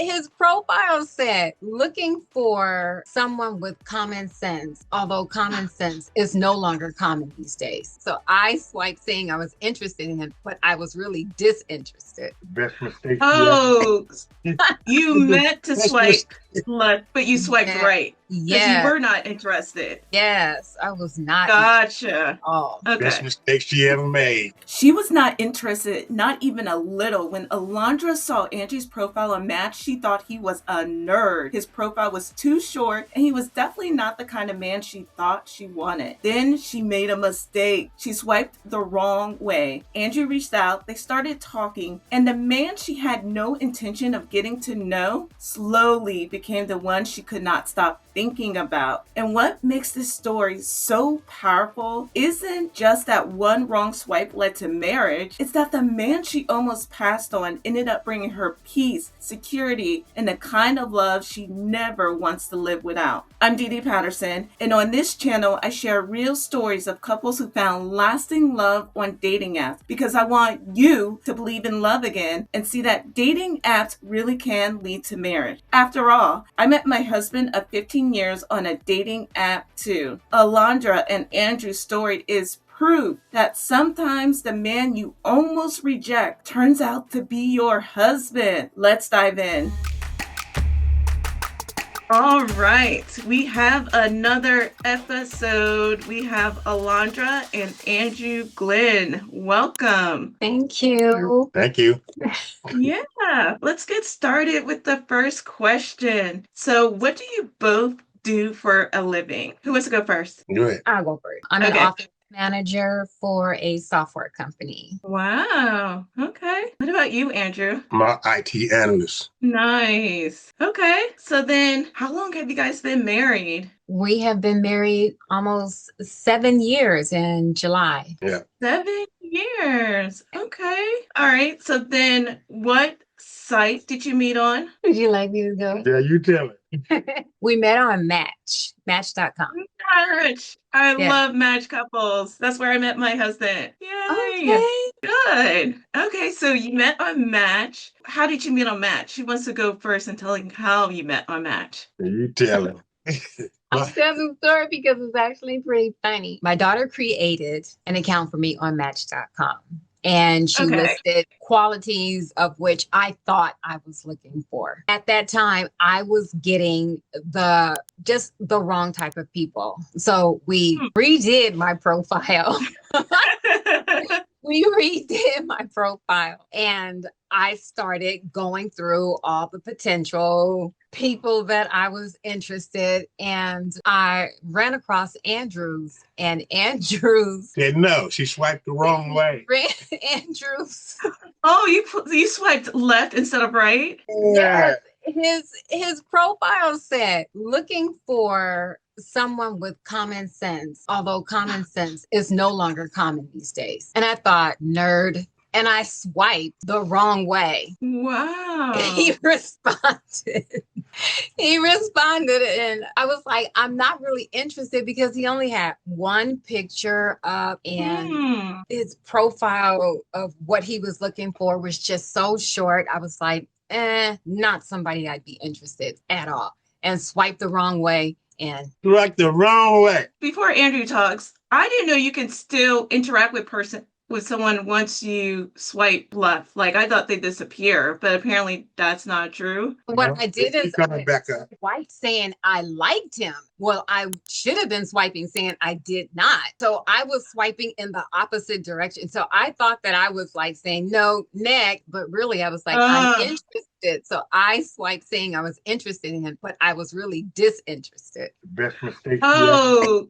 his profile said, looking for someone with common sense, although common sense is no longer common these days. So I swiped saying I was interested in him, but I was really disinterested. Best mistake. Oh, you meant to Best swipe mistake. left, but you swiped Yeah. right because you Yeah. were not interested. Yes, I was not. Gotcha. Oh, Best Okay. mistake she ever made. She was not interested, not even a little. When Alondra saw Angie's profile on Match, she thought he was a nerd. His profile was too short, and he was definitely not the kind of man she thought she wanted. Then she made a mistake. She swiped the wrong way. Andrew reached out, they started talking, and the man she had no intention of getting to know slowly became the one she could not stop thinking about. And what makes this story so powerful isn't just that one wrong swipe led to marriage, it's that the man she almost passed on ended up bringing her peace, security, and the kind of love she never wants to live without. I'm Dee Dee Patterson, and on this channel, I share real stories of couples who found lasting love on dating apps because I want you to believe in love again and see that dating apps really can lead to marriage. After all, I met my husband of 15 years on a dating app too. Alondra and Andrew's story is proof that sometimes the man you almost reject turns out to be your husband. Let's dive in. All right. We have another episode. We have Alondra and Andrew Glenn. Welcome. thank you. Thank you. Yeah. Let's get started with the first question. So, what do you both do for a living? Who wants to go first? Do it. I'll go first. I'm an Okay. office manager for a software company. Wow. Okay. What about you, Andrew? My IT analyst. Nice. Okay. So then, how long have you guys been married? We have been married almost 7 years in July. Yeah. 7 years. Okay. All right. So then, what site did you meet on? Would you like me to go? Yeah, you tell it. We met on Match.com. Match. I Yeah. love Match couples. That's where I met my husband. Yay. Okay. Good. Okay, so you met on Match. How did you meet on Match? Who wants to go first and telling how you met on Match? You tell it. I'll tell the story because it's actually pretty funny. My daughter created an account for me on Match.com. And she Okay. listed qualities of which I thought I was looking for. At that time, I was getting just the wrong type of people. So we redid my profile. We redid my profile and I started going through all the potential people that I was interested, and I ran across Andrews, and Andrews Said no, she swiped the wrong way. Andrews. Oh, you swiped left instead of right? Yeah. His profile said, looking for someone with common sense, although common sense is no longer common these days. And I thought, nerd. And I swiped the wrong way. Wow. He responded. And I was like, I'm not really interested because he only had one picture up and his profile of what he was looking for was just so short. I was like, not somebody I'd be interested at all. And swiped the wrong way. And Like the wrong way. Before Andrew talks, I didn't know you can still interact with someone once you swipe left. Like, I thought they disappear, but apparently that's not true. what I did is coming back up. swiped saying I liked him. Well, I should have been swiping saying I did not. So I was swiping in the opposite direction. So I thought that I was like saying no, next, but really I was like, I'm interested. So I swiped saying I was interested in him, but I was really disinterested. Best mistake. Oh,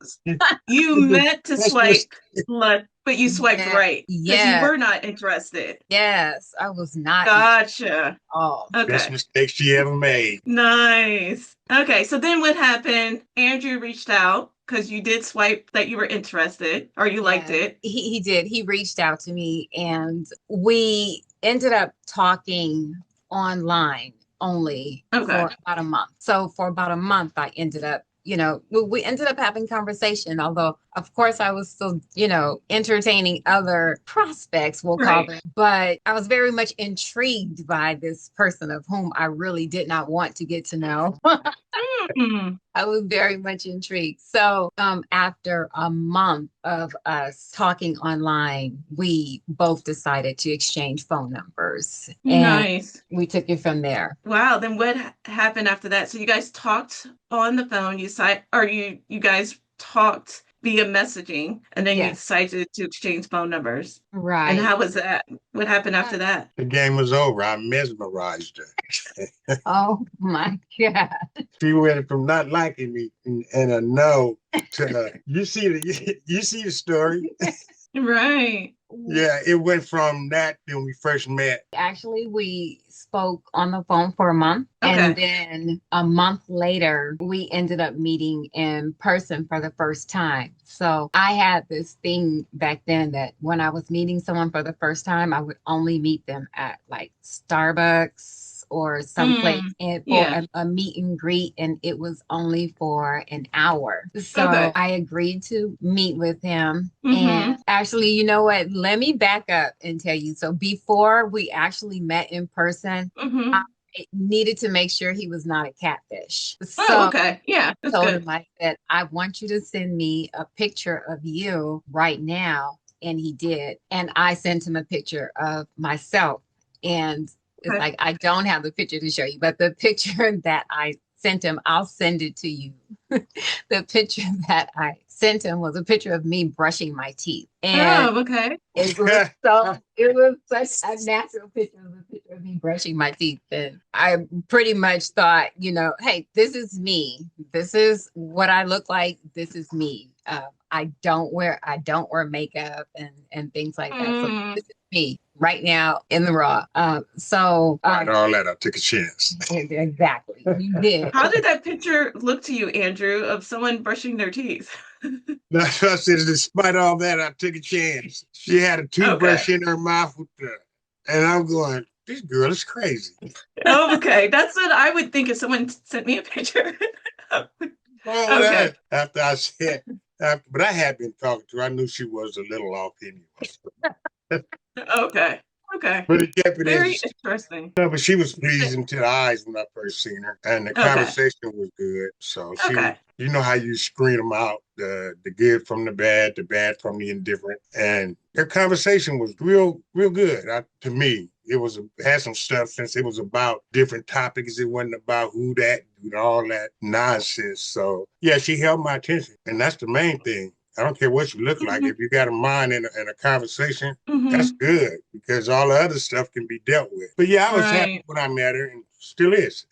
you meant to Best swipe mistake. left, but you swiped right. Because Yeah. you were not interested. Yes, I was not. Gotcha. Oh, Best Okay. mistake she ever made. Nice. Okay, so then what happened? Andrew reached out because you did swipe that you were interested or you liked yeah. it. He did. He reached out to me and we ended up talking online only Okay. for about a month. So for about a month, I ended up we ended up having conversation, although of course I was still, entertaining other prospects, we'll call Right. them. But I was very much intrigued by this person of whom I really did not want to get to know. Mm. I was very much intrigued. So, after a month of us talking online, we both decided to exchange phone numbers, and Nice. we took it from there. Wow. Then what happened after that? So you guys talked on the phone. You guys talked via messaging, and then you Yes, decided to exchange phone numbers. And right. how was that? What happened after that? The game was over. I mesmerized her. Oh my God. She went from not liking me and a no to you see the story. Right. Yeah, it went from that when we first met. Actually, we spoke on the phone for a month. And Okay. then a month later, we ended up meeting in person for the first time. So I had this thing back then that when I was meeting someone for the first time, I would only meet them at like Starbucks or someplace Mm. for Yeah. a meet and greet, and it was only for an hour. So Okay. I agreed to meet with him. Mm-hmm. And actually, you know what? Let me back up and tell you. So before we actually met in person, Mm-hmm. I needed to make sure he was not a catfish. Oh, So okay. Yeah, I that's told good. him, I said, I want you to send me a picture of you right now. And he did. And I sent him a picture of myself. And it's Okay. like, I don't have the picture to show you, but the picture that I sent him, I'll send it to you. The picture that I sent him was a picture of me brushing my teeth. And Oh, okay. it was such a natural picture. It was a picture of me brushing my teeth. And I pretty much thought, hey, this is me. This is what I look like. This is me. I don't wear makeup and things like that. So Mm. this is me right now in the raw. Right, all that I took a chance. Exactly. You did. How did that picture look to you, Andrew, of someone brushing their teeth? That's what I said. Despite all that, I took a chance. She had a Okay. toothbrush in her mouth and I'm going, this girl is crazy. Oh, okay. That's what I would think if someone sent me a picture. Wrong with Okay. that? After I said, but I had been talking to her. I knew she was a little off anyway. Okay. Okay. But it kept it Very interesting. interesting. No, but she was pleasing to the eyes when I first seen her, and the Okay. conversation was good. So Okay. you know how you screen them out, the good from the bad from the indifferent, and their conversation was real good. To me, had some substance. It was about different topics. It wasn't about who that and all that nonsense. So yeah, she held my attention, and that's the main thing. I don't care what you look like. Mm-hmm. If you got a mind and a conversation, that's Mm-hmm. good because all the other stuff can be dealt with. But yeah, I was happy Right. when I met her and still is.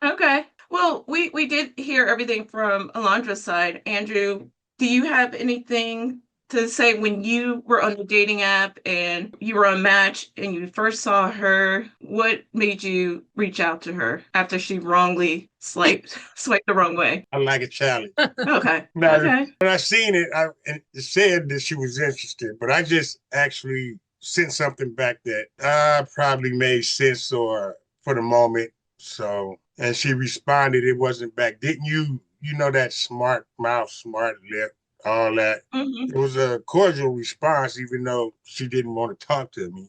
Okay. Well, we did hear everything from Alondra's side. Andrew, do you have anything to say when you were on the dating app and you were on Match and you first saw her? What made you reach out to her after she wrongly swiped the wrong way? I like a challenge. Okay. Now, Okay. when I seen it, it said that she was interested, but I just actually sent something back that probably made sense or for the moment. So, and she responded, it wasn't back. Didn't you? You know that smart mouth, smart lip, all that. Hmm. It was a cordial response, even though she didn't want to talk to me.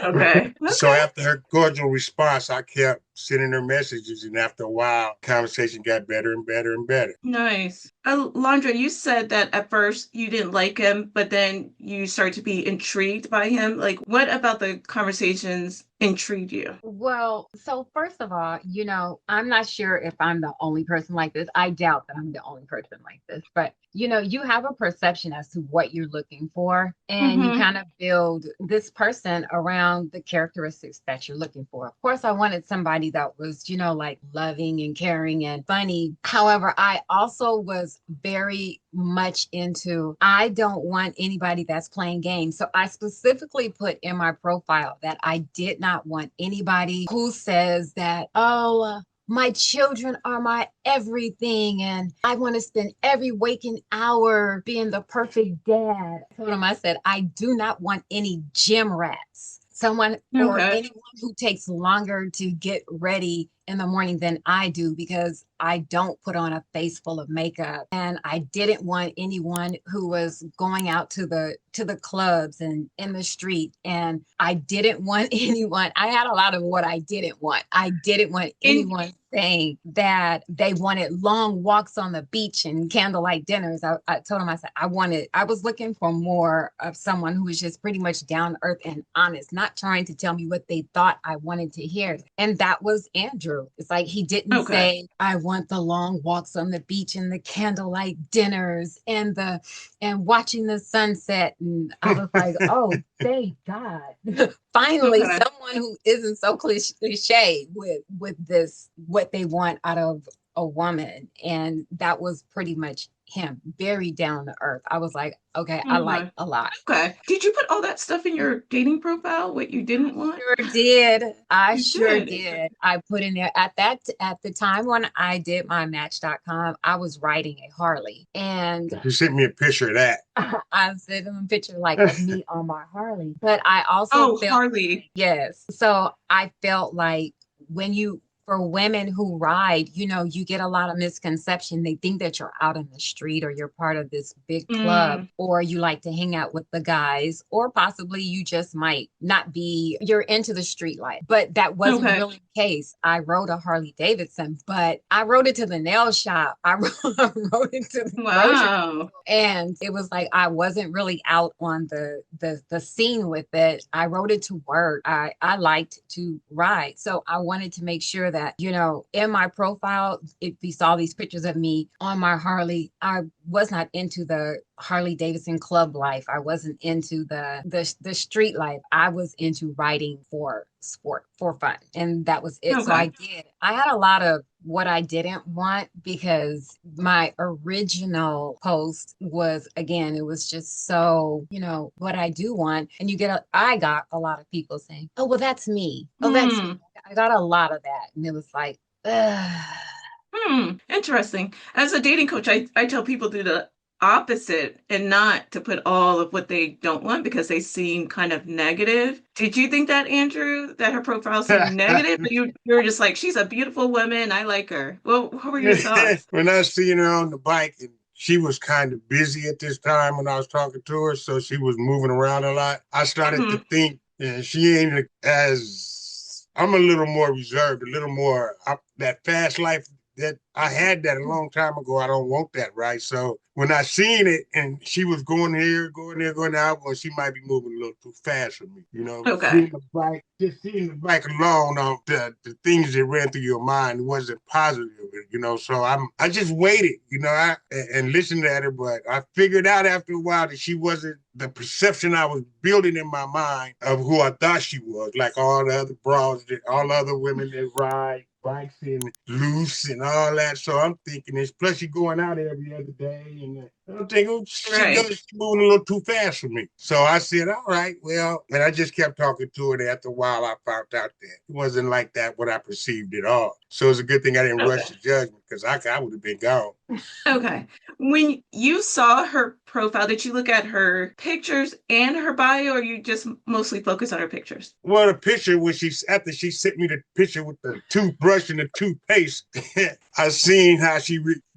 Okay. So Okay. after her cordial response, I kept sending her messages, and after a while, conversation got better and better and better. Nice. Alondra, you said that at first you didn't like him, but then you started to be intrigued by him. Like, what about the conversations intrigued you? Well, so first of all, I'm not sure if I'm the only person like this. I doubt that I'm the only person like this, but you have a perception as to what you're looking for, and you Mm-hmm. kind of build this person around the characteristics that you're looking for. Of course, I wanted somebody that was, like loving and caring and funny. However, I also was very much into, I don't want anybody that's playing games. So I specifically put in my profile that I did not want anybody who says that, oh, my children are my everything, and I want to spend every waking hour being the perfect dad. I told him, I said, I do not want any gym rats. Someone or Okay. anyone who takes longer to get ready in the morning than I do, because I don't put on a face full of makeup, and I didn't want anyone who was going out to the clubs and in the street, and I didn't want anyone. I had a lot of what I didn't want. I didn't want And anyone saying that they wanted long walks on the beach and candlelight dinners. I told him, I said, I was looking for more of someone who was just pretty much down to earth and honest, not trying to tell me what they thought I wanted to hear. And that was Andrew. It's like he didn't okay. say, I want the long walks on the beach and the candlelight dinners and watching the sunset. And I was like, oh, thank God. Finally, Okay. someone who isn't so cliche with this, what they want out of a woman. And that was pretty much him, very down to earth. I was like, okay, I like Okay. a lot. Okay. Did you put all that stuff in your dating profile, what you didn't want? Sure did. I You sure did. did. I put in there at the time when I did my Match.com, I was riding a Harley, and You sent me a picture of that. I sent him a picture like of me on my Harley. But I also Oh, felt Harley. yes. So I felt like when you for women who ride, you get a lot of misconception. They think that you're out in the street or you're part of this big club Mm, or you like to hang out with the guys, or possibly you just might not be, you're into the street life. But that wasn't okay. really the case. I rode a Harley Davidson, but I rode it to the nail shop. I rode it to the grocery, Wow. and it was like I wasn't really out on the scene with it. I rode it to work. I liked to ride. So I wanted to make sure that, in my profile, if you saw these pictures of me on my Harley, I was not into the Harley Davidson club life. I wasn't into the street life. I was into riding for sport, for fun. And that was it. So Okay. I had a lot of what I didn't want, because my original post was, again, it was just so, what I do want. And I got a lot of people saying, oh, well, that's me. Oh, that's me. Hmm. I got a lot of that. And it was like, ugh. Hmm. Interesting. As a dating coach, I tell people to do the opposite and not to put all of what they don't want because they seem kind of negative. Did you think that, Andrew, that her profile seemed negative? But you were just like, she's a beautiful woman. I like her. Well, what were your thoughts? When I seen her on the bike, and she was kind of busy at this time when I was talking to her, so she was moving around a lot. I started to Hmm. think, and she ain't as I'm a little more reserved, a little more that fast life that I had that a long time ago. I don't want that, right? So when I seen it and she was going here, going there, going out, well, she might be moving a little too fast for me. Okay. Seeing the bike alone, the things that ran through your mind wasn't positive, So I just waited, and listened at her, but I figured out after a while that she wasn't the perception I was building in my mind of who I thought she was, like all the other all the other women that ride bikes and loose and all that. So I'm thinking this. Plus, she going out every other day, and I'm thinking Right. she's moving a little too fast for me. So I said, all right, well, and I just kept talking to her. And after a while, I found out that it wasn't like that what I perceived at all. So it's a good thing I didn't rush Okay. to judgment, because I would have been gone. Okay. When you saw her profile, did you look at her pictures and her bio, or you just mostly focus on her pictures? Well, the picture after she sent me the picture with the toothbrush and the toothpaste, I seen how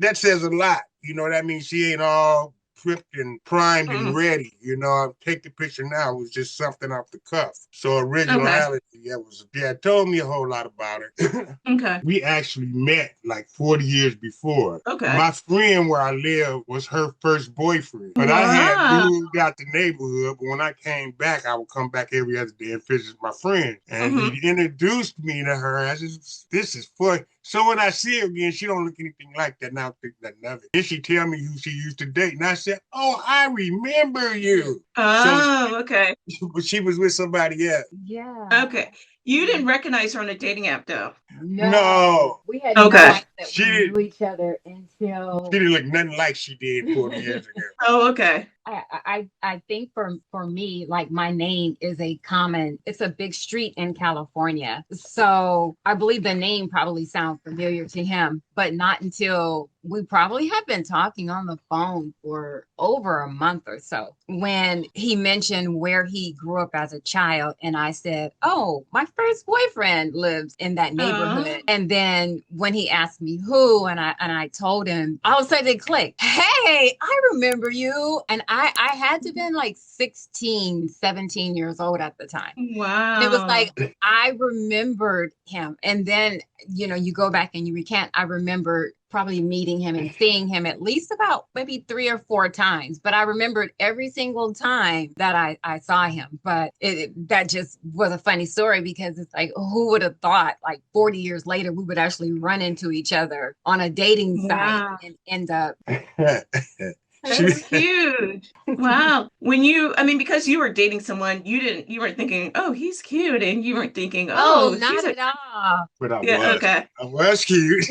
that says a lot. You know what I mean? She ain't all prepped and primed and Mm, ready. I take the picture now. It was just something off the cuff. So okay. originality, it told me a whole lot about her. Okay. We actually met like 40 years before. Okay. My friend where I live was her first boyfriend, but I had Wow. moved out the neighborhood. But when I came back, I would come back every other day and visit my friend. And Hmm. he introduced me to her. I said, this is for. So when I see her again, she don't look anything like that. Now I think nothing of it. Then she tell me who she used to date. And I said, oh, I remember you. So Oh, okay. she was with somebody else. Yeah. Okay. You didn't recognize her on a dating app, though. No, No, we had no Okay. idea that she we didn't. knew each other She until didn't look nothing like she did 40 years ago. Oh, okay. I think for me, like my name is it's a big street in California. So I believe the name probably sounds familiar to him, but not until we probably have been talking on the phone for over a month or so when he mentioned where he grew up as a child. And I said, oh, my first boyfriend lives in that neighborhood. And then when he asked me who, and I told him, all of a sudden it clicked. Hey, I remember you. And I had to have been like 16, 17 years old at the time. Wow. And it was like, I remembered him. And then, you go back and you recant. I remember probably meeting him and seeing him at least about maybe 3 or 4 times. But I remembered every single time that I saw him. But that just was a funny story because it's like, who would have thought like 40 years later, we would actually run into each other on a dating site and end up. That's huge. Wow. Because you were dating someone, you weren't thinking, oh, he's cute. And you weren't thinking, oh, not at all. But okay. I was cute.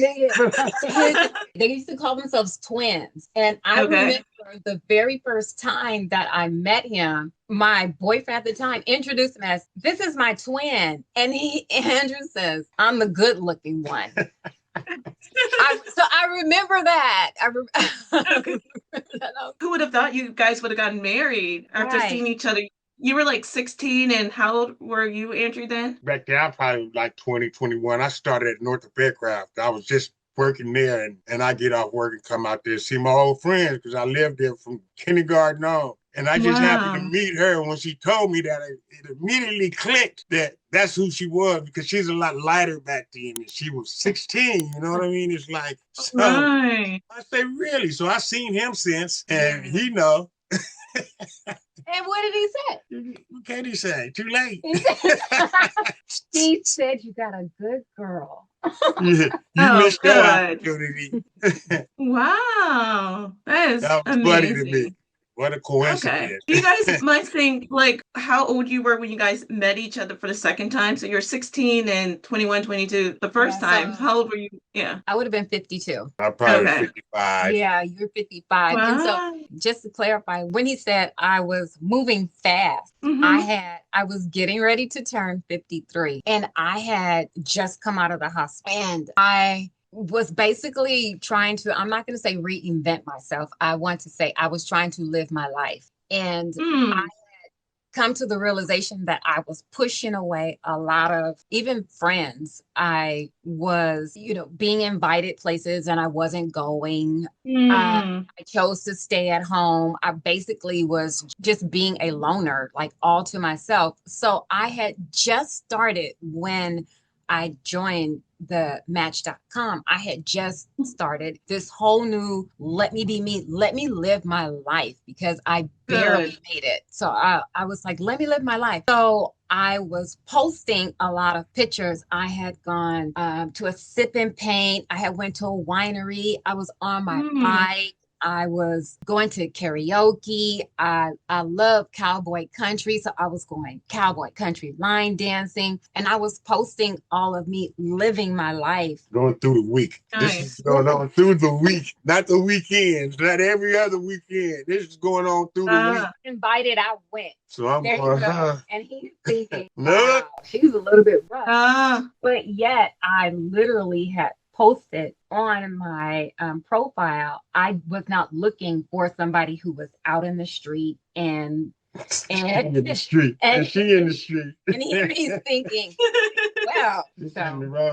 They used to call themselves twins. And I remember the very first time that I met him, my boyfriend at the time introduced him as, this is my twin. And Andrew says, I'm the good looking one. So I remember that. Who would have thought you guys would have gotten married after seeing each other? You were like 16, and how old were you, Andrew, then? Back then, I probably like 20, 21. I started at Northrop Aircraft. I was just working there, and I get off work and come out there and see my old friends because I lived there from kindergarten on. And I just happened to meet her. When she told me that, it immediately clicked that that's who she was because she's a lot lighter back then. And she was 16, you know what I mean? It's like, so I say, really? So I seen him since, and he know. And what did he say? What can he say? Too late. He said you got a good girl. You missed your opportunity. Wow. That was amazing. Funny to me. What a coincidence. Okay. Do you guys mind saying like how old you were when you guys met each other for the second time? So you're 16 and 21, 22 the first time. How old were you? Yeah. I would have been 52. I probably 55. Yeah, you're 55. Wow. And so just to clarify, when he said I was moving fast, I was getting ready to turn 53 and I had just come out of the hospital and I was basically trying to, I'm not going to say reinvent myself. I want to say I was trying to live my life. And I had come to the realization that I was pushing away a lot of even friends. I was, being invited places and I wasn't going. I chose to stay at home. I basically was just being a loner, like all to myself. So I had just started when I joined the Match.com. I had just started this whole new, let me be me, let me live my life because I barely made it. So I was like, let me live my life. So I was posting a lot of pictures. I had gone to a sip and paint. I had went to a winery. I was on my bike. I was going to karaoke. I love cowboy country. So I was going cowboy country line dancing. And I was posting all of me living my life. Going through the week. Nice. This is going on through the week, not the weekends, not every other weekend. This is going on through the week. Invited, I went. So I'm going, and he's thinking, wow, she's a little bit rough. But yet I literally had posted on my profile, I was not looking for somebody who was out in the street and in the street. And she in the street. And he's thinking, wow.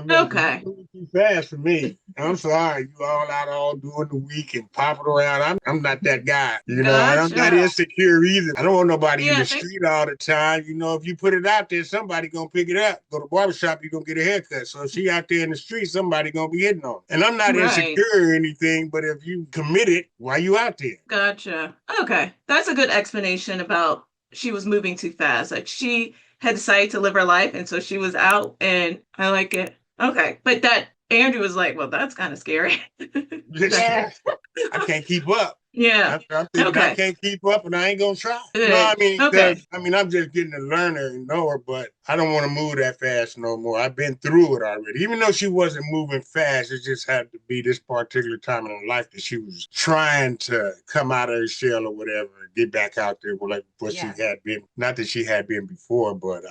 Okay. Too fast for me. I'm sorry. You all out all during the week and popping around. I'm not that guy. And I'm not insecure either. I don't want nobody in the street all the time. If you put it out there, somebody gonna pick it up. Go to the barbershop, you're gonna get a haircut. So if she out there in the street, somebody gonna be hitting on her. And I'm not insecure or anything, but if you committed, why you out there? Gotcha. Okay. That's a good explanation about she was moving too fast. Like she had decided to live her life, and so she was out, and I like it. Okay. But that Andrew was like, well, that's kind of scary. I can't keep up. Yeah. I'm thinking I can't keep up and I ain't gonna try. I'm just getting to learn her and know her, but I don't want to move that fast no more. I've been through it already. Even though she wasn't moving fast, it just had to be this particular time in her life that she was trying to come out of her shell or whatever. get back out there with like what she Yeah. had been. Not that she had been before, but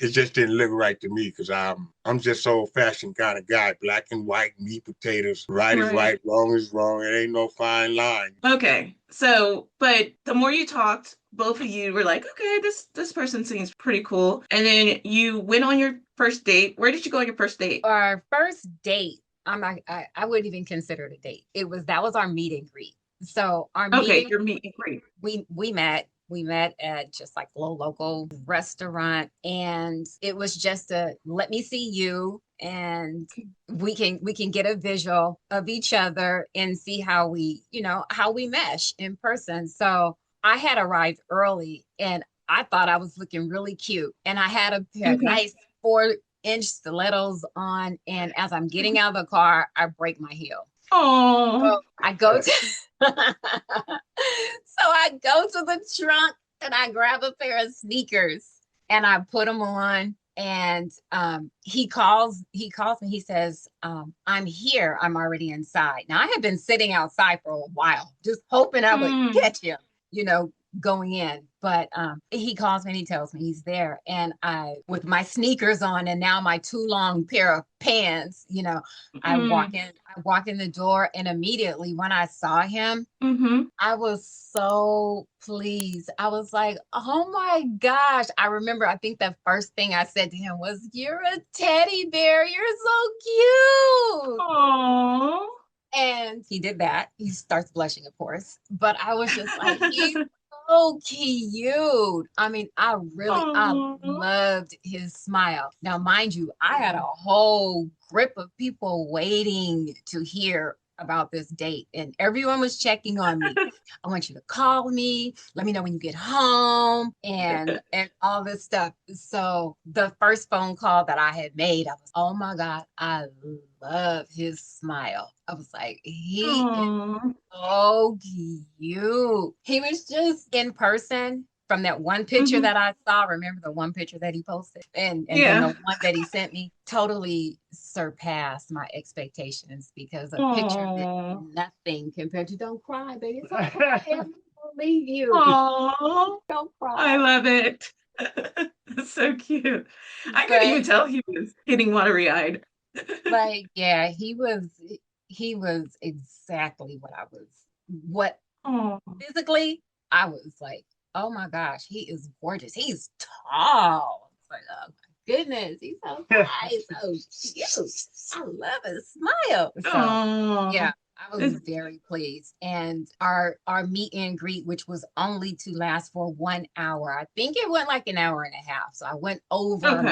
it just didn't look right to me because I'm just old fashioned kind of guy. Black and white, meat, potatoes. Right is right, wrong is wrong. It ain't no fine line. Okay. So, but the more you talked, both of you were like, okay, this person seems pretty cool. And then you went on your first date. Where did you go on your first date? Our first date, I wouldn't even consider it a date. That was our meet and greet. So our your meet and greet. We met at just like a little local restaurant, and it was just a let me see you, and we can get a visual of each other and see how we mesh in person. So I had arrived early, and I thought I was looking really cute, and I had a pair of nice 4-inch stilettos on, and as I'm getting out of the car, I break my heel. Oh, so I go to the trunk and I grab a pair of sneakers and I put them on, and he calls me. He says, I'm here, I'm already inside. Now I had been sitting outside for a while just hoping I would catch him, going in. But he calls me and he tells me he's there. And I, with my sneakers on and now my too long pair of pants, I walk in the door, and immediately when I saw him, I was so pleased. I was like, oh my gosh. I think the first thing I said to him was, you're a teddy bear. You're so cute. Aww. And he did that. He starts blushing, of course. But I was just like, he's so cute. I mean, I loved his smile. Now, mind you, I had a whole grip of people waiting to hear about this date, and everyone was checking on me. I want you to call me, let me know when you get home, and all this stuff. So the first phone call that I had made, I was, oh my God, I love his smile. I was like, he is so cute. He was just in person. From that one picture that I saw, remember the one picture that he posted, and then the one that he sent me, totally surpassed my expectations, because a picture is nothing compared to don't cry, baby. It's okay. I don't believe you. Aww. Don't cry. I love it. That's so cute. I couldn't even tell he was getting watery eyed. Like, yeah, he was exactly what physically I was like, oh my gosh, he is gorgeous. He's tall. It's like, oh my goodness, he's so nice, so cute. I love his smile. So yeah, I was very pleased. And our meet and greet, which was only to last for 1 hour. I think it went like an hour and a half. So I went over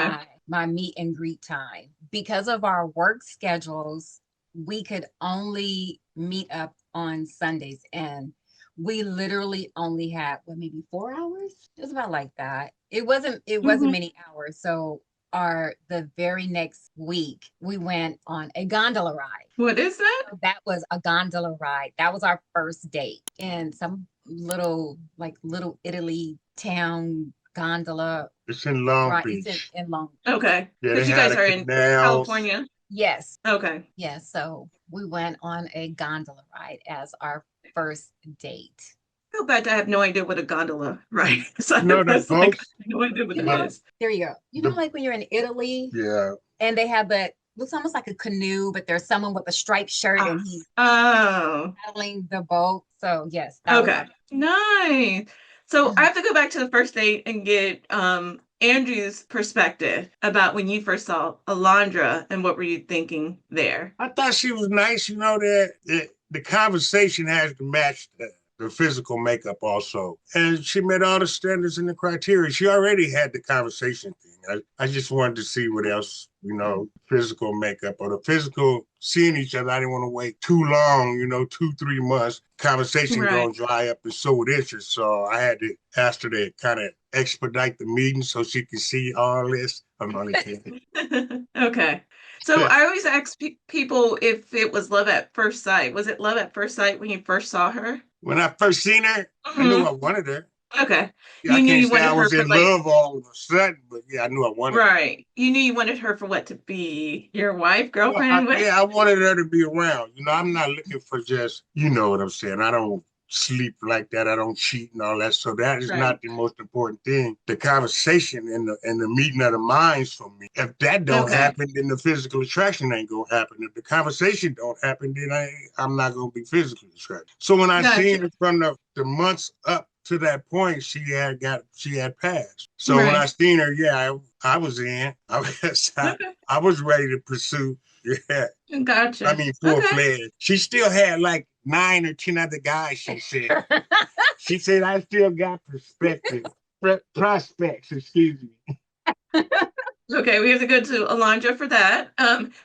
my meet and greet time. Because of our work schedules, we could only meet up on Sundays, and we literally only had maybe 4 hours. It was about like that. It wasn't many hours. So the very next week we went on a gondola ride. What is that? So that was a gondola ride. That was our first date in some little Italy town gondola. It's in Long Beach. It's in Long Beach. Okay. Because you guys are in California. Yes. Okay. Yeah. So we went on a gondola ride as our first date. I feel bad. I have no idea what a gondola ride is. No idea what it is. There you go. Like when you're in Italy, and they have looks almost like a canoe, but there's someone with a striped shirt and he's paddling the boat. So yes. Okay. Nice. So I have to go back to the first date and get Andrew's perspective about when you first saw Alondra, and what were you thinking there? I thought she was nice. That the conversation has to match the physical makeup also. And she met all the standards and the criteria. She already had the conversation thing. I just wanted to see what else, physical makeup or the physical, seeing each other. I didn't want to wait too long, 2-3 months. Conversation gonna dry up and so with interest. So I had to ask her to kind of expedite the meeting so she could see all this. I'm only kidding. Okay. So I always ask people if it was love at first sight. Was it love at first sight when you first saw her? When I first seen her, I knew I wanted her. Okay. Yeah, you knew you wanted her. I was in love all of a sudden, but yeah, I knew I wanted her. Right. You knew you wanted her for what? To be your wife, girlfriend? I wanted her to be around. I'm not looking for just, you know what I'm saying. I don't sleep like that. I don't cheat and all that. So that is Right. not the most important thing. The conversation and the meeting of the minds for me. If that don't happen, then the physical attraction ain't gonna happen. If the conversation don't happen, then I'm not gonna be physically attracted. So when I seen her from the months up to that point, she had passed. So when I seen her, I was in. I was ready to pursue. Yeah. Gotcha. I mean, full-fledged. She still had like 9 or 10 other guys, she said. She said, I still got prospects, excuse me. Okay, we have to go to Alondra for that.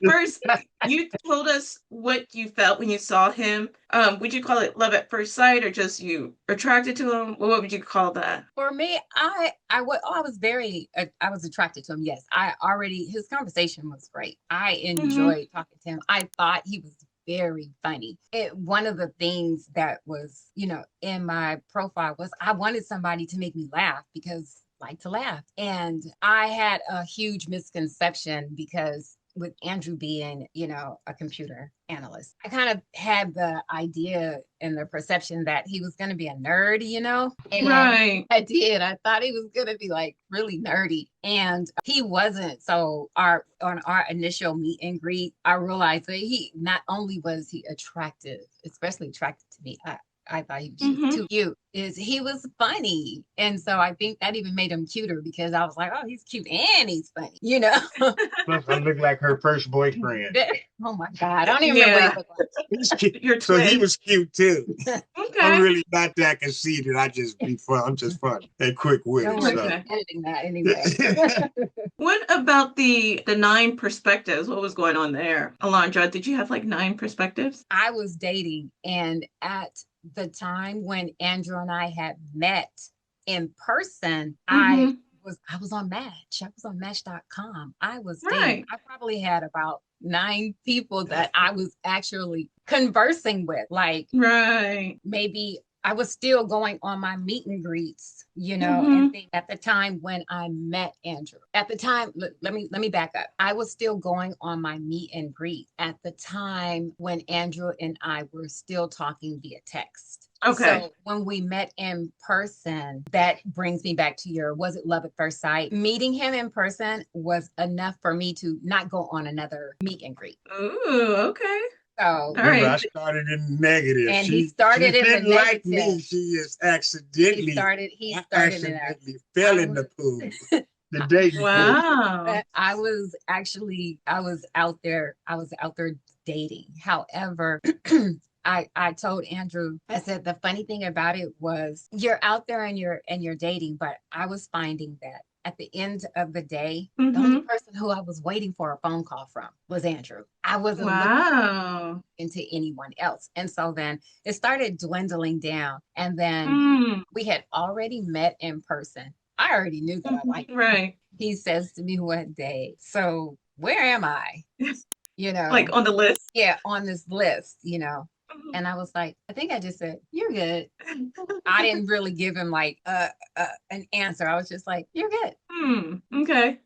First, you told us what you felt when you saw him. Would you call it love at first sight, or just you attracted to him? What would you call that? For me, I was attracted to him. Yes, his conversation was great. I enjoyed talking to him. I thought he was very funny. One of the things that was, in my profile was I wanted somebody to make me laugh because like to laugh. And I had a huge misconception because with Andrew being, a computer analyst, I kind of had the idea and the perception that he was going to be a nerd, And right. I did. I thought he was going to be like really nerdy, and he wasn't. So on our initial meet and greet, I realized that he not only was he attractive, especially attracted to me. I thought he was just too cute. He was funny. And so I think that even made him cuter because I was like, oh, he's cute and he's funny, Plus, I look like her first boyfriend. Oh my God. I don't even remember what he looked like. He's cute. So he was cute too. Okay. I'm really not that conceited. I'm just fun and quick witted. Don't worry, editing that anyway. What about the 9 perspectives? What was going on there? Alondra, did you have like 9 perspectives? I was dating, and at the time when Andrew and I had met in person, I was on Match. I was on Match.com. I was dating. I probably had about 9 people that I was actually conversing with. Like, maybe I was still going on my meet and greets, and at the time when I met Andrew. At the time, let me back up. I was still going on my meet and greet at the time when Andrew and I were still talking via text. Okay. So when we met in person, that brings me back to was it love at first sight? Meeting him in person was enough for me to not go on another meet and greet. Ooh, okay. So, all right. I started in the negative. And he started in the negative. Like me. She is accidentally. He started fell in the pool. The day. Wow. I was out there dating. However, I told Andrew, I said, the funny thing about it was you're out there and you're dating, but I was finding that at the end of the day, the only person who I was waiting for a phone call from was Andrew. I wasn't looking into anyone else. And so then it started dwindling down. And then we had already met in person. I already knew that I liked him. Right. He says to me one day, so where am I? Like on the list? Yeah, on this list, And I was like, I think I just said, you're good. I didn't really give him like an answer. I was just like, you're good. Okay.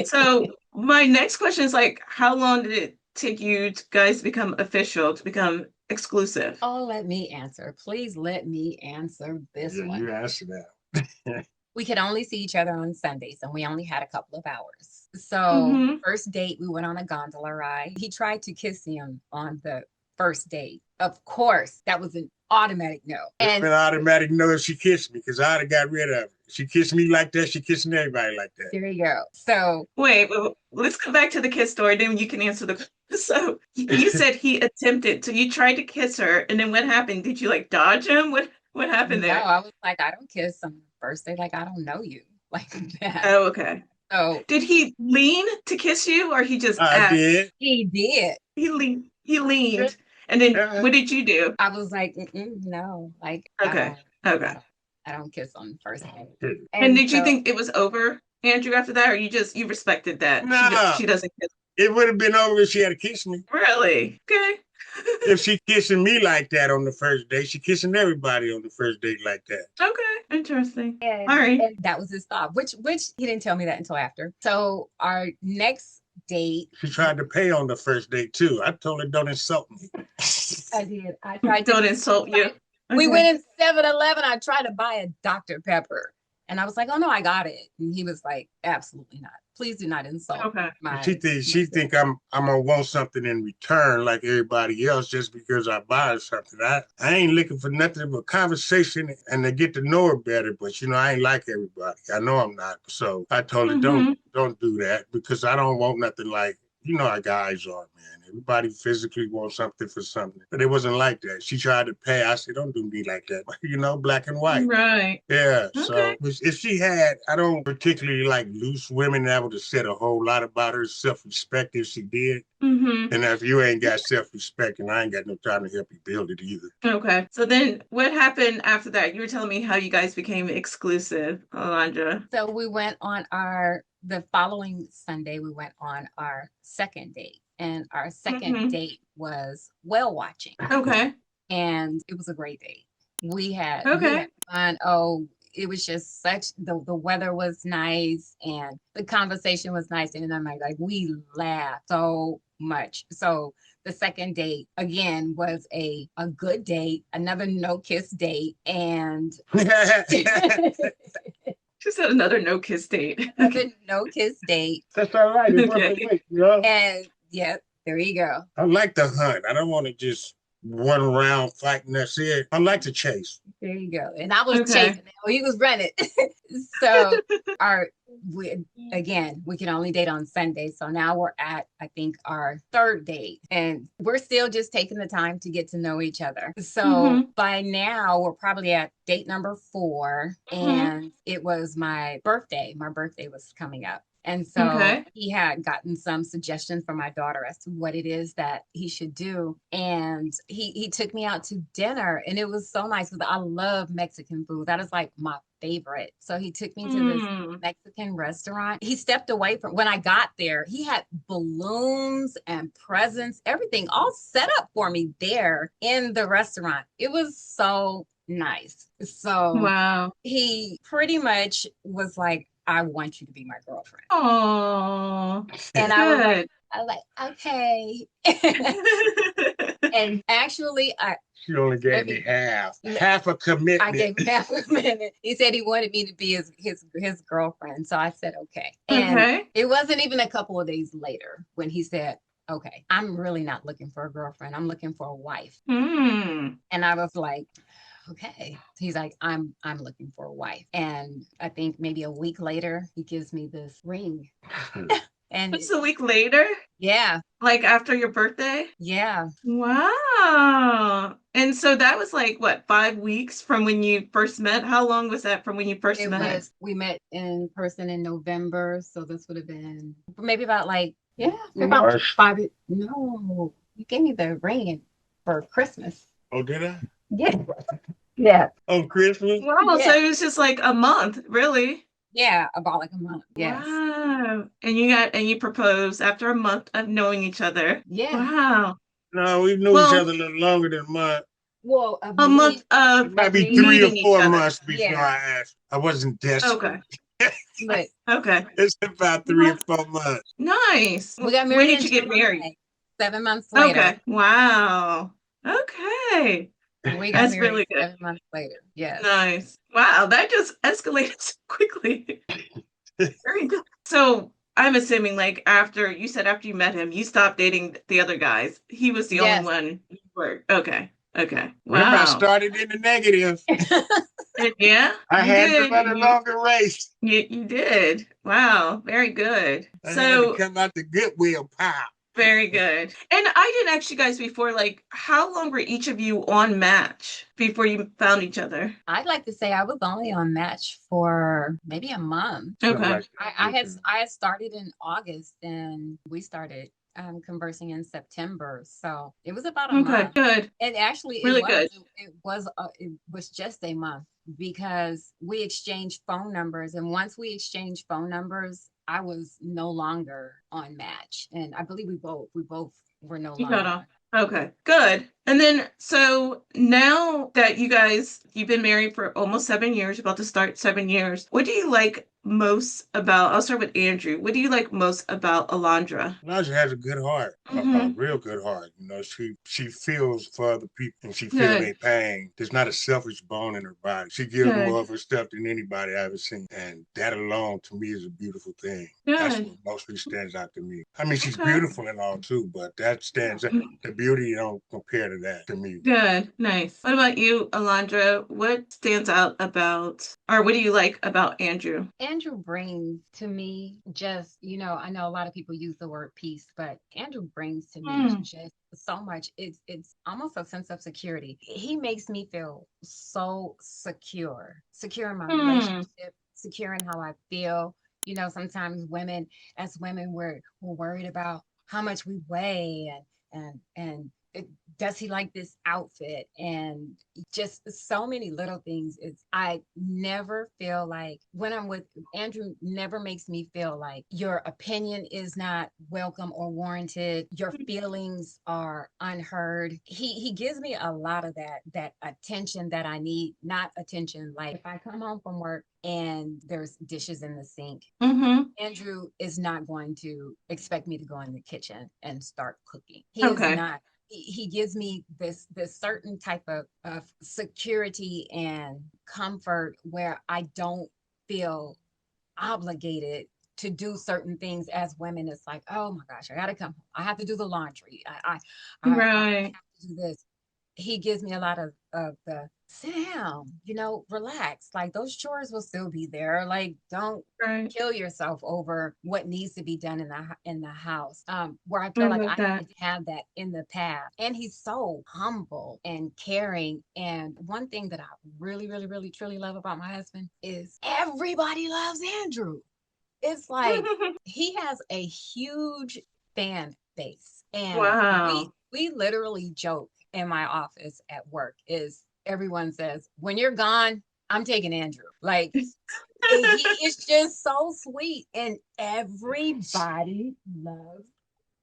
So my next question is like, how long did it take you guys to become official, to become exclusive? Oh, let me answer. Please let me answer this one. You answer that. We could only see each other on Sundays, and we only had a couple of hours. So first date, we went on a gondola ride. He tried to kiss him on the first date. Of course, that was an automatic no. It's been automatic no if she kissed me, because I'd have got rid of it. She kissed me like that, she kissing everybody like that. There you go. So wait, let's come back to the kiss story, then you can answer the. So you said he attempted, so you tried to kiss her, and then what happened? Did you like dodge him? What happened there? No, I was like, I don't kiss on the first date, like I don't know you, like that. Oh, okay. So did he lean to kiss you, or he just asked? Did. He did. He leaned. And then what did you do? I was like, no, like, okay. I don't kiss on the first date. And did you think it was over, Andrew, after that, or you respected that? No. She doesn't kiss. It would have been over if she had to kiss me. Really? Okay. If she kissing me like that on the first date, she kissing everybody on the first date like that. Okay, interesting. And, all right. And that was his thought, which he didn't tell me that until after. So our next date. She tried to pay on the first date too. I told her, don't insult me. I did. I tried to. Don't insult you. We went in 7-Eleven. I tried to buy a Dr. Pepper. And I was like, oh no, I got it. And he was like, absolutely not. Please do not insult my. She think I'm gonna want something in return like everybody else just because I buy her something. I ain't looking for nothing but conversation and to get to know her better. But I ain't like everybody. I know I'm not. So I told her don't do that because I don't want nothing like how guys are, man. Everybody physically wants something for something. But it wasn't like that. She tried to pay. I said, don't do me like that. Black and white. Right. Yeah. So if she had, I don't particularly like loose women that would have said a whole lot about her self-respect if she did. And if you ain't got self-respect, and I ain't got no time to help you build it either. Okay. So then what happened after that? You were telling me how you guys became exclusive, Alondra. So we went on the following Sunday, we went on our second date. And our second date was whale watching. Okay. And it was a great date. We had fun. Oh, it was just the weather was nice and the conversation was nice. And I'm like we laughed so much. So the second date again was a good date, another no kiss date. And She said another no kiss date. Another no kiss date. That's all right. And yeah, there you go. I like to hunt. I don't want to just one round fighting. That's it. I like to chase. There you go. And I was chasing. He was running. So we can only date on Sunday. So now we're at, I think, our third date. And we're still just taking the time to get to know each other. So by now we're probably at date number 4. And it was my birthday. My birthday was coming up. And so he had gotten some suggestions from my daughter as to what it is that he should do. And he took me out to dinner, and it was so nice because I love Mexican food. That is like my favorite. So he took me to this Mexican restaurant. He stepped away from when I got there. He had balloons and presents, everything all set up for me there in the restaurant. It was so nice. So he pretty much was like, I want you to be my girlfriend. Oh, and I was like, okay. And actually, she only gave me half a commitment. I gave him half a commitment. He said he wanted me to be his girlfriend. So I said, okay. And it wasn't even a couple of days later when he said, okay, I'm really not looking for a girlfriend. I'm looking for a wife. And I was like, okay. He's like, I'm looking for a wife. And I think maybe a week later, he gives me this ring. And it's a week later? Yeah. Like after your birthday? Yeah. Wow. And so that was like, what, 5 weeks from when you first met? How long was that from when you first met? We met in person in November. So this would have been maybe about about 5. No, you gave me the ring for Christmas. Oh, did I? Yeah. Yeah. On Christmas? Wow. So it was just like a month, really? Yeah, about like a month. Yes. Wow. And you proposed after a month of knowing each other. Yeah. Wow. No, we knew each other a little longer than a month. Well, a month of maybe 3 or 4 months before I asked. I wasn't desperate. But it's about 3 or 4 months. Nice. We got married. When did you get married? 7 months later. Okay. Wow. Okay. We got married really good. 7 months later. Yes. Nice. Wow, that just escalated so quickly. Very good. So I'm assuming after you met him, you stopped dating the other guys. He was the only one you were. Okay. Wow. Remember, I started in the negative. Yeah. I had to run a longer race. You did. Wow. Very good. I had to come out the goodwill pile. Very good. And I didn't ask you guys before, how long were each of you on Match before you found each other? I'd like to say I was only on Match for maybe a month. Okay. I had started in August and we started conversing in September. So it was about a month. Okay, good. And actually it was just a month because we exchanged phone numbers. And once we exchanged phone numbers, I was no longer on Match. And I believe we both were no longer. Okay, good. And then, so now that you've been married for almost 7 years, about to start 7 years, what do you like most about, I'll start with Andrew. What do you like most about Alondra? Alondra has a good heart, a Mm-hmm. real good heart. She feels for other people and she feels Good, their pain. There's not a selfish bone in her body. She gives more good, of her stuff than anybody I've ever seen. And that alone to me is a beautiful thing. That's good. what mostly stands out to me. I mean, she's Okay. beautiful and all too, but that stands out. The beauty don't compare to that to me. Good, nice. What about you, Alondra? What stands out about, or what do you like about Andrew? Andrew brings to me just, I know a lot of people use the word peace, but Andrew brings to me Mm, just so much. It's almost a sense of security. He makes me feel so secure, secure in my mm, relationship, secure in how I feel. Sometimes as women, we're worried about how much we weigh and does he like this outfit, and just so many little things. I never feel like when I'm with Andrew, never makes me feel like your opinion is not welcome or warranted, your feelings are unheard. He gives me a lot of that attention that I need. Not attention like if I come home from work and there's dishes in the sink, mm-hmm. Andrew is not going to expect me to go in the kitchen and start cooking. He is Okay. not. He gives me this certain type of security and comfort where I don't feel obligated to do certain things. As women, it's like, oh my gosh, I gotta come home. I have to do the laundry. I Right, have to do this. He gives me a lot of the sit down, relax. Like those chores will still be there. Like don't right. kill yourself over what needs to be done in the house. Where I I feel like love I that. didn't have that in the past. And he's so humble and caring. And one thing that I really, really, really, truly love about my husband is everybody loves Andrew. It's like he has a huge fan base, and we Wow. we literally joke in my office at work is everyone says, when you're gone, I'm taking Andrew. Like he is just so sweet and everybody loves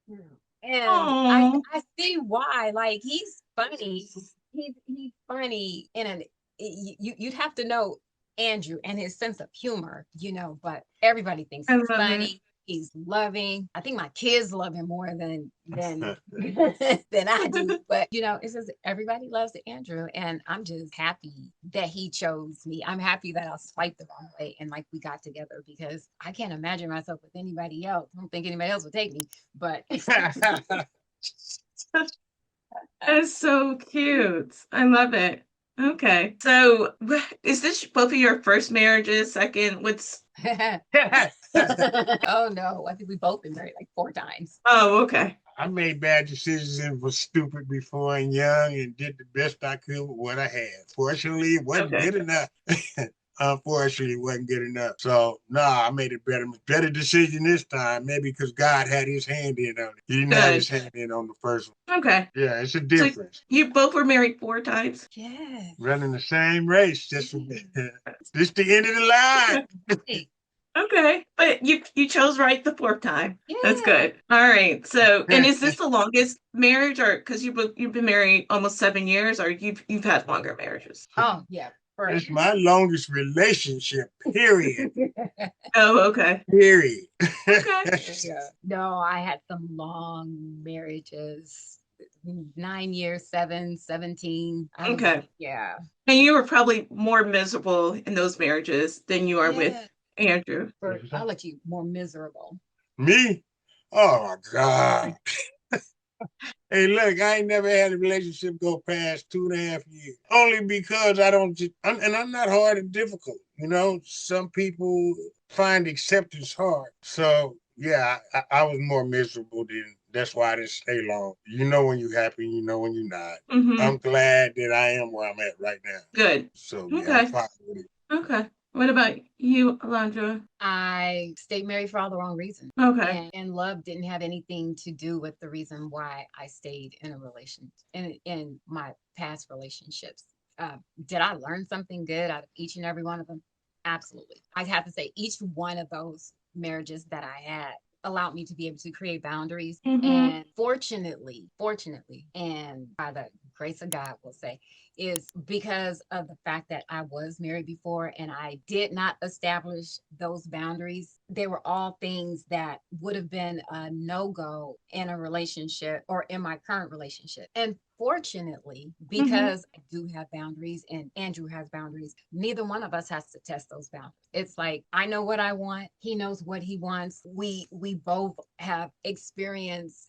him. And I Oh, I see why. Like he's funny. He's funny in an you'd have to know Andrew and his sense of humor, but everybody thinks I he's love it. funny. He's loving. I think my kids love him more than than I do. But it's just everybody loves Andrew, and I'm just happy that he chose me. I'm happy that I swiped the wrong way and like we got together because I can't imagine myself with anybody else. I don't think anybody else would take me, but That's so cute. I love it. Okay. So, is this both of your first marriages? Second? What's, oh no, I think we both been married like 4 times. oh, okay. I made bad decisions and was stupid before and young and did the best I could with what I had. Fortunately, it wasn't Okay. good enough. Unfortunately, it wasn't good enough. So, I made a better decision this time. Maybe because God had his hand in on it. He didn't have his Good. hand in on the first one. Okay. Yeah, it's a So, difference. you both were married 4 times? Yes. Running the same race. Just Yes. this the end of the line. Hey, Okay. But you chose right the fourth time. That's yeah. good. All right. So, and is this the longest marriage, or because you've been married almost 7 years, or you've had longer marriages? Oh yeah. It's my longest relationship, period. Oh, okay. Period. Okay. Yeah. No, I had some long marriages, 9 years, 17. Okay. Yeah. And you were probably more miserable in those marriages than you are with Yeah. Andrew. I'll let you more miserable. Me? Oh my God. Hey, look, I ain't never had a relationship go past 2.5 years. Only because I'm not hard and difficult. Some people find acceptance hard. So, yeah, I was more miserable than that's why I didn't stay long. You know when you're happy, you know when you're not. Mm-hmm. I'm glad that I am where I'm at right now. Good. So, yeah, I'm Okay. fine with it. Okay. What about you, Alondra? I stayed married for all the wrong reasons. Okay. And love didn't have anything to do with the reason why I stayed in a relation in my past relationships. Did I learn something good out of each and every one of them? Absolutely. I have to say each one of those marriages that I had allowed me to be able to create boundaries. Mm-hmm. And fortunately, and by the grace of God, we'll say, is because of the fact that I was married before and I did not establish those boundaries. They were all things that would have been a no-go in a relationship or in my current relationship. And fortunately, because I do have boundaries and Andrew has boundaries, neither one of us has to test those boundaries. It's like, I know what I want. He knows what he wants. We both have experience,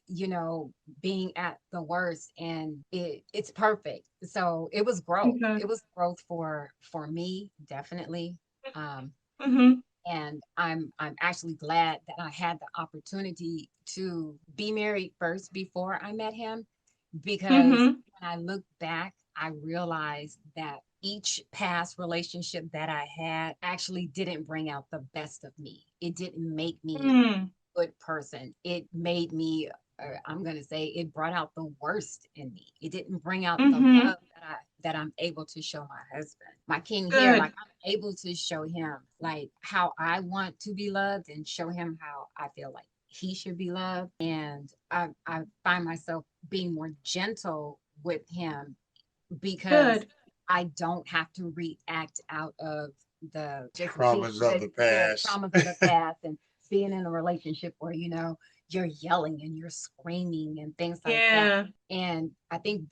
being at the worst, and it's perfect. So it was growth. Okay. It was growth for me, definitely. Mm-hmm. And I'm actually glad that I had the opportunity to be married first before I met him, because Mm-hmm. when I look back, I realized that each past relationship that I had actually didn't bring out the best of me. It didn't make me Mm. a good person. It made me, I'm going to say, it brought out the worst in me. It didn't bring out the Mm-hmm. love that I'm able to show my husband. My king here, like Good. I'm able to show him like how I want to be loved and show him how I feel like he should be loved. And I find myself being more gentle with him because Good. I don't have to react out of the just Traumas of the past. traumas of the past and being in a relationship where you're yelling and you're screaming and things like that. Yeah. And I think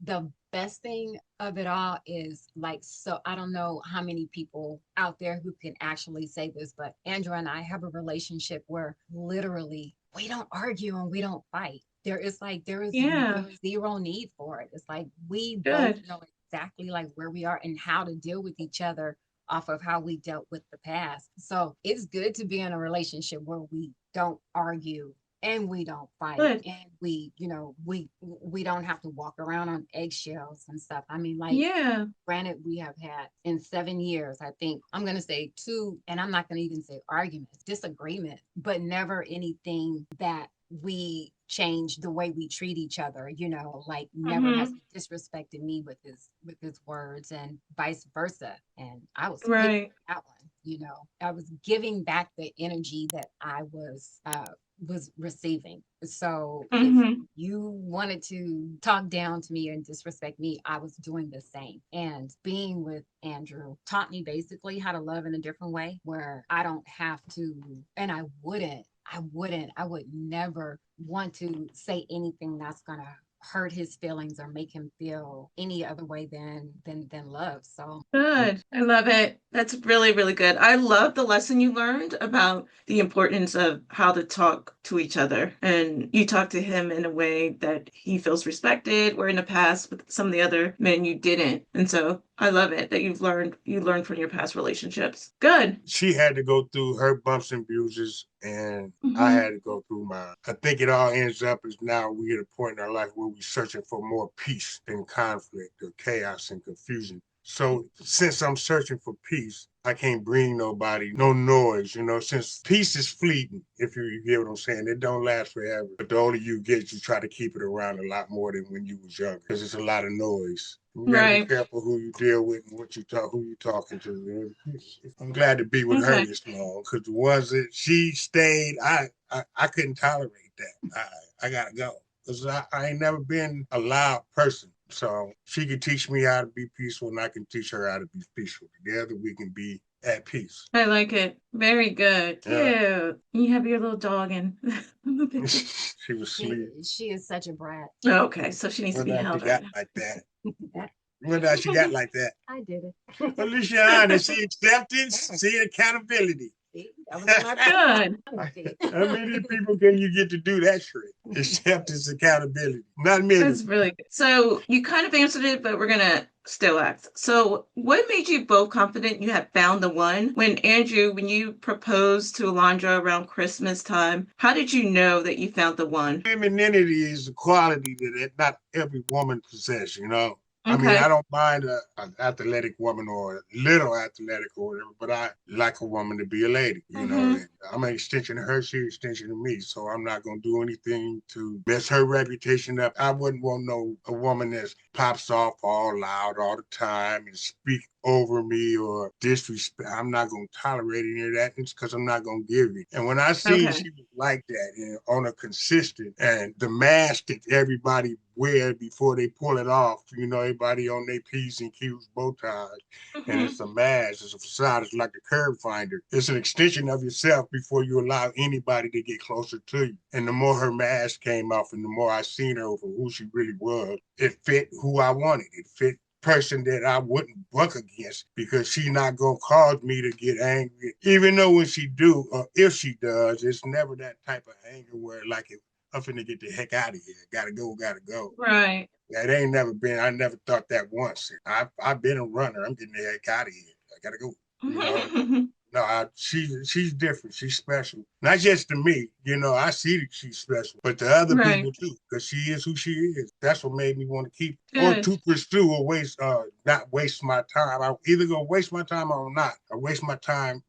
the best thing of it all is like, so I don't know how many people out there who can actually say this, but Andrew and I have a relationship where literally we don't argue and we don't fight. Yeah. There is zero need for it. It's like we both Good. know exactly like where we are and how to deal with each other off of how we dealt with the past. So it's good to be in a relationship where we don't argue and we don't fight, Good. and we don't have to walk around on eggshells and stuff. I mean, like, Yeah. granted, we have had in 7 years, I think I'm going to say two, and I'm not going to even say arguments, disagreement, but never anything that we change the way we treat each other, like never has Mm-hmm. he disrespected me with his words and vice versa. And I was picking Right. that one, I was giving back the energy that I was receiving. So if Mm-hmm. you wanted to talk down to me and disrespect me, I was doing the same. And being with Andrew taught me basically how to love in a different way where I don't have to, and I would never want to say anything that's gonna hurt his feelings or make him feel any other way than love. So Good. I love it. That's really, really good. I love the lesson you learned about the importance of how to talk to each other. And you talk to him in a way that he feels respected, where in the past with some of the other men you didn't. And so I love it that you learned from your past relationships. Good. She had to go through her bumps and bruises, and I Mm-hmm. had to go through mine. I think it all ends up as now we get a point in our life where we're searching for more peace than conflict or chaos and confusion. So since I'm searching for peace, I can't bring nobody no noise, since peace is fleeting, if you get what I'm saying. It don't last forever. But the older you get, you try to keep it around a lot more than when you was younger, because it's a lot of noise. You got to be Right. careful who you deal with and who you talking to. I'm glad to be with her Okay. this long, because the ones that she stayed, I couldn't tolerate that. I gotta go, because I ain't never been a loud person. So she can teach me how to be peaceful, and I can teach her how to be peaceful. Together we can be at peace. I like it. Very good. Yeah. Cute. You have your little dog in the picture. She was asleep. she is such a brat. Okay, so she needs to What be else she held got right like that? What else she got like that? I did Well, it. Luciana, see acceptance, see accountability. See, that was my Good. How many people can you get to do that shit? Acceptance, accountability. Not many. That's really good. So you kind of answered it, but we're gonna still ask. So what made you both confident you had found the one? When Andrew, when you proposed to Alondra around Christmas time, how did you know that you found the one? Femininity is a quality that not every woman possesses. I mean, I Okay. don't mind an athletic woman or a little athletic or whatever, but I like a woman to be a lady. Mm-hmm. And I'm an extension of her, she's an extension of me. So I'm not going to do anything to mess her reputation up. I wouldn't want a woman that pops off all loud all the time and speak over me or disrespect. I'm not going to tolerate any of that because I'm not going to give it. And when I seen Okay. she was like that and on a consistent, and the mask that everybody wear before they pull it off, everybody on their P's and Q's, bow ties, and Hmm. it's a mask, it's a facade, it's like a curb finder. It's an extension of yourself before you allow anybody to get closer to you. And the more her mask came off and the more I seen her for who she really was, it fit who I wanted. It fit person that I wouldn't buck against because she not gonna cause me to get angry. Even though when she do, or if she does, it's never that type of anger where like I'm finna get the heck out of here. Gotta go, gotta go. Right. That ain't never been. I never thought that once. I've been a runner. I'm getting the heck out of here. I gotta go. You know. No, she's different. She's special. Not just to me. I see that she's special, but to other Right. people too, because she is who she is. That's what made me want to keep or Good. to pursue or not waste my time. I either gonna waste my time or not. I waste my time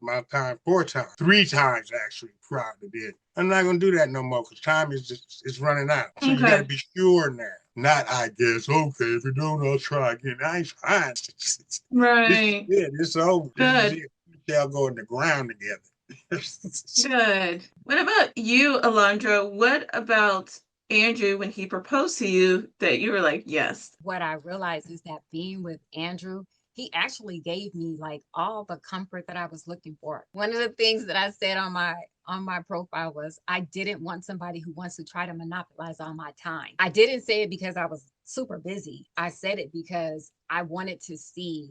4 times, 3 times actually prior to this. I'm not gonna do that no more because time is just it's running out. So you got to Okay. be sure now. Not I guess okay if you don't, I'll try again. I ain't trying. This is Right. it. It's over. This is Good. it. They'll go in the ground together. Good. What about you, Alondra? What about Andrew when he proposed to you that you were like, yes? What I realized is that being with Andrew, he actually gave me like all the comfort that I was looking for. One of the things that I said on my profile was I didn't want somebody who wants to try to monopolize all my time. I didn't say it because I was super busy. I said it because I wanted to see,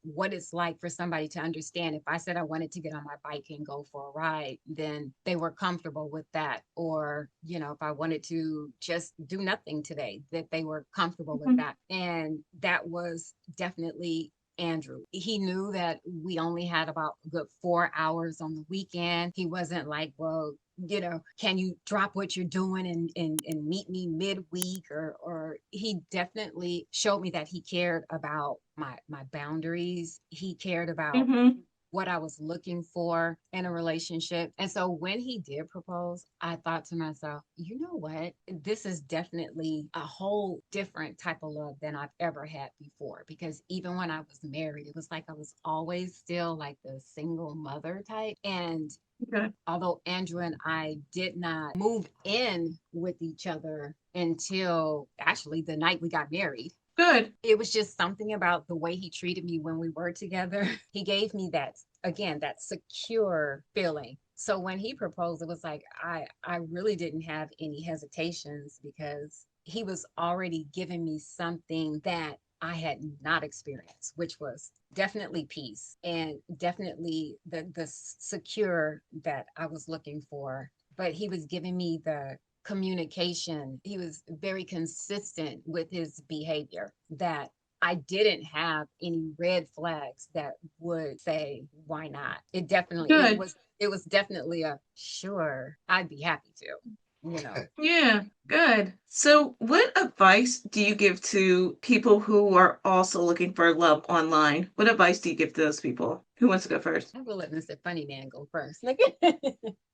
what it's like for somebody to understand. If I said I wanted to get on my bike and go for a ride, then they were comfortable with that. Or, if I wanted to just do nothing today, that they were comfortable with Mhm. that. And that was definitely Andrew. He knew that we only had about a good 4 hours on the weekend. He wasn't like, well, can you drop what you're doing and meet me midweek? Or he definitely showed me that he cared about my boundaries. He cared about Mhm. what I was looking for in a relationship. And so when he did propose, I thought to myself, you know what? This is definitely a whole different type of love than I've ever had before. Because even when I was married, it was like I was always still like the single mother type. And Okay. although Andrew and I did not move in with each other until actually the night we got married, Good. it was just something about the way he treated me when we were together. He gave me that, again, that secure feeling. So when he proposed, it was like I really didn't have any hesitations because he was already giving me something that I had not experienced, which was definitely peace and definitely the secure that I was looking for. But he was giving me the communication. He was very consistent with his behavior, that I didn't have any red flags that would say why not. Good. It was definitely a sure, I'd be happy to, you know. Yeah. Good. So, what advice do you give to people who are also looking for love online? What advice do you give to those people? Who wants to go first? I will let Mr. Funny Man go first. Like,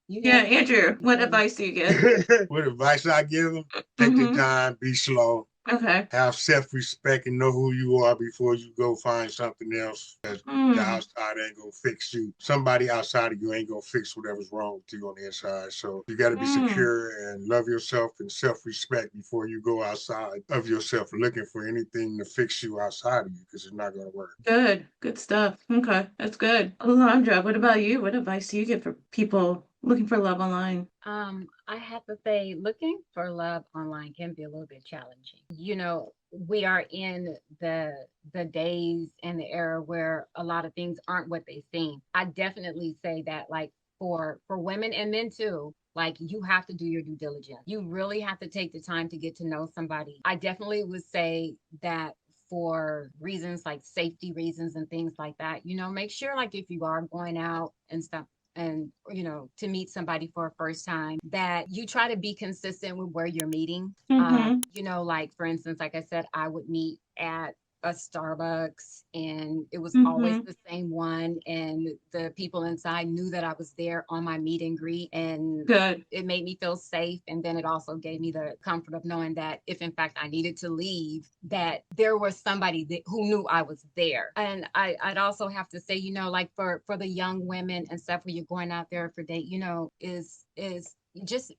you Yeah, have Andrew, what um, advice do you give? What advice I give them? Take the Mm-hmm. time, be slow, Okay. have self-respect, and know who you are before you go find something else. The Mm, outside ain't gonna fix you. Somebody outside of you ain't gonna fix whatever's wrong with you on the inside. So you got to be mm. secure and love yourself and self-respect before you go outside of yourself looking for anything to fix you outside of you because it's not gonna work. Good. Good stuff. Okay, that's good. Alondra, what about you? What advice do you give for people looking for love online? I have to say, looking for love online can be a little bit challenging. We are in the days and the era where a lot of things aren't what they seem. I definitely say that, like for women and men too, like you have to do your due diligence. You really have to take the time to get to know somebody. I definitely would say that for reasons like safety reasons and things like that, make sure like if you are going out and stuff and to meet somebody for a first time, that you try to be consistent with where you're meeting. Mm-hmm. Like for instance, like I said, I would meet at a Starbucks, and it was always Mm-hmm. the same one. And the people inside knew that I was there on my meet and greet, and Good. it made me feel safe. And then it also gave me the comfort of knowing that if in fact I needed to leave, that there was somebody who knew I was there. And I'd also have to say, like for the young women and stuff, when you're going out there for date, is just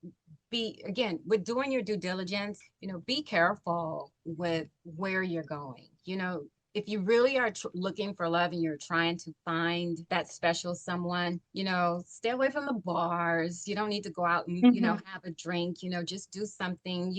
be, again, with doing your due diligence, be careful with where you're going. If you really are looking for love and you're trying to find that special someone, stay away from the bars. You don't need to go out and, Mm-hmm. have a drink, just do something,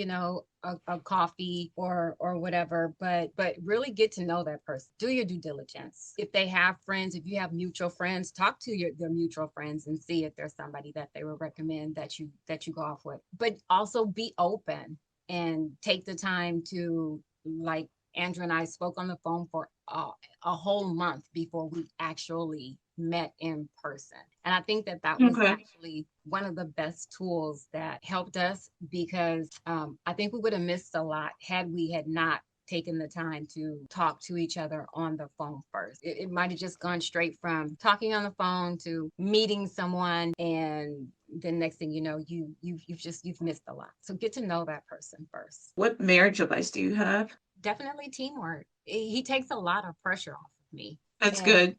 a coffee or whatever, but really get to know that person. Do your due diligence. If they have friends, if you have mutual friends, talk to their mutual friends and see if there's somebody that they would recommend that you go off with. But also be open and take the time to, like Andrew and I spoke on the phone for a whole month before we actually met in person. And I think that was Okay. actually one of the best tools that helped us, because I think we would have missed a lot had we had not taken the time to talk to each other on the phone first. It might have just gone straight from talking on the phone to meeting someone, and the next thing you know, you've missed a lot. So get to know that person first. What marriage advice do you have? Definitely teamwork. He takes a lot of pressure off of me. That's And good.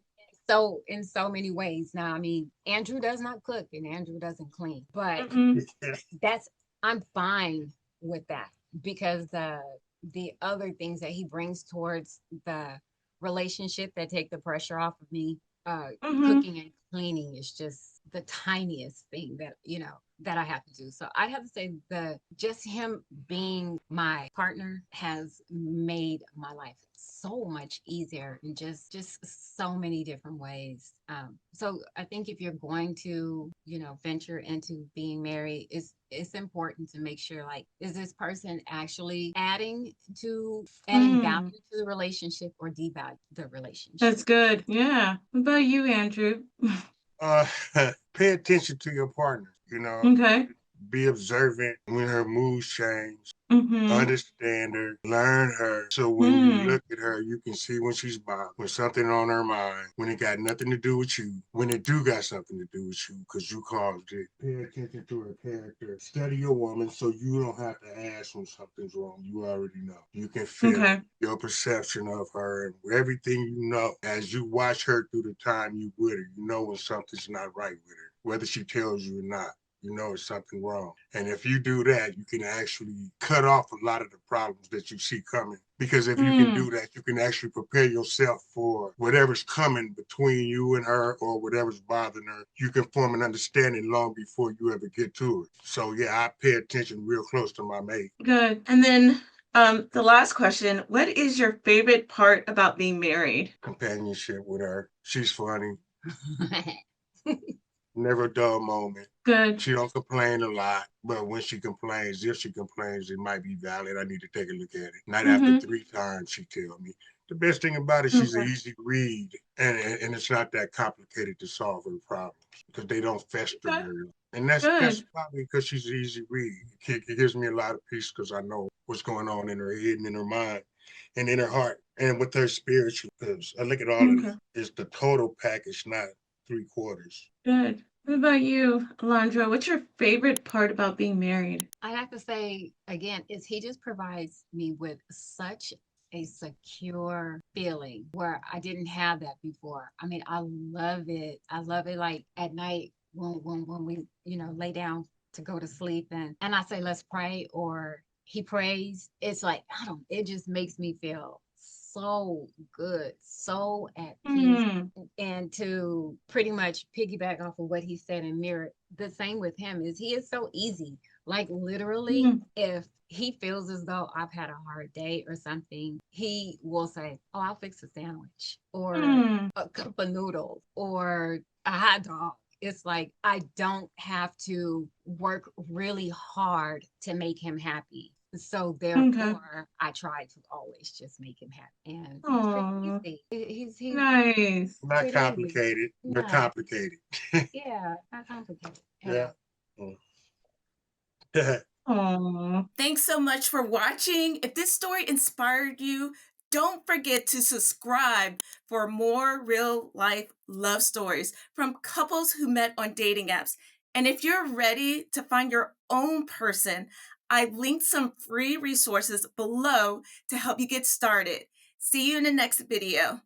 so in so many ways. Now, I mean, Andrew does not cook and Andrew doesn't clean, but Mm-hmm. that's I'm fine with that, because the other things that he brings towards the relationship that take the pressure off of me, Mm-hmm. cooking and cleaning is just the tiniest thing that I have to do. So I'd have to say the just him being my partner has made my life so much easier in just so many different ways. So I think if you're going to, venture into being married, it's important to make sure, like, is this person actually adding value Mm. to the relationship or devalue the relationship? That's good. Yeah. What about you, Andrew? Uh, pay attention to your partner. Okay. Be observant when her moods change. Mm-hmm. Understand her, learn her. So when you Mm. look at her, you can see when she's bothered, when something on her mind, when it got nothing to do with you, when it do got something to do with you, because you caused it. Pay attention to her character. Study your woman so you don't have to ask when something's wrong. You already know. You can feel it. Okay. Your perception of her and everything as you watch her through the time you with her, you know when something's not right with her, whether she tells you or not. You know it's something wrong. And if you do that, you can actually cut off a lot of the problems that you see coming. Because if you can Mm. do that, you can actually prepare yourself for whatever's coming between you and her or whatever's bothering her. You can form an understanding long before you ever get to it. So yeah, I pay attention real close to my mate. Good. And then the last question, what is your favorite part about being married? Companionship with her. She's funny. Never a dull moment. Good. She don't complain a lot, but when she complains, if she complains, it might be valid. I need to take a look at it. Not after Mm-hmm. 3 times, she tell me. The best thing about it, she's an Okay. easy read, and it's not that complicated to solve her problems because they don't fester Okay. very long. And that's Good. probably because she's an easy read. It gives me a lot of peace because I know what's going on in her head and in her mind and in her heart and with her spiritual. Because I look at all of Okay. it. It's the total package, not 3/4. Good. What about you, Alondra? What's your favorite part about being married? I have to say again, is he just provides me with such a secure feeling where I didn't have that before. I mean, I love it. I love it, like at night when we, lay down to go to sleep, and I say let's pray, or he prays. It's like, I don't, it just makes me feel so good, so at peace. Mm. And to pretty much piggyback off of what he said and mirror, the same with him is he is so easy. Like literally, Mm. if he feels as though I've had a hard day or something, he will say, "Oh, I'll fix a sandwich or Mm. a cup of noodles or a hot dog." It's like I don't have to work really hard to make him happy. So Okay. therefore, I try to always just make him happy. And he's pretty Oh, easy. He's nice. Not pretty easy. complicated, but No, complicated. yeah, not complicated at Yeah. all. Oh. Thanks so much for watching. If this story inspired you, Don't forget to subscribe for more real life love stories from couples who met on dating apps. And if you're ready to find your own person, I've linked some free resources below to help you get started. See you in the next video.